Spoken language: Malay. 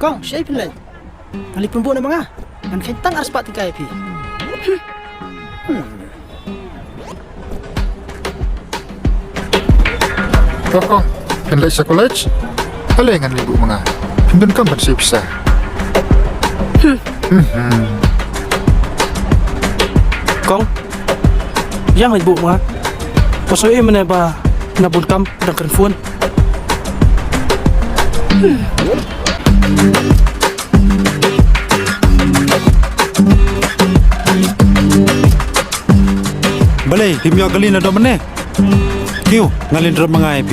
Kong, siya pinlay. Nalipun buo na mga. Ang kentang arspat ti kaya pi. Kong, pinlay sa college? Halingan ibu mga. Pindun ka magsipsa. Kong, yang ibu mga. Pasuin mo na ba nabulkam ng kanfuan? Balay, himyo gali na daman eh. Kiyo, ngalin ra mga IP.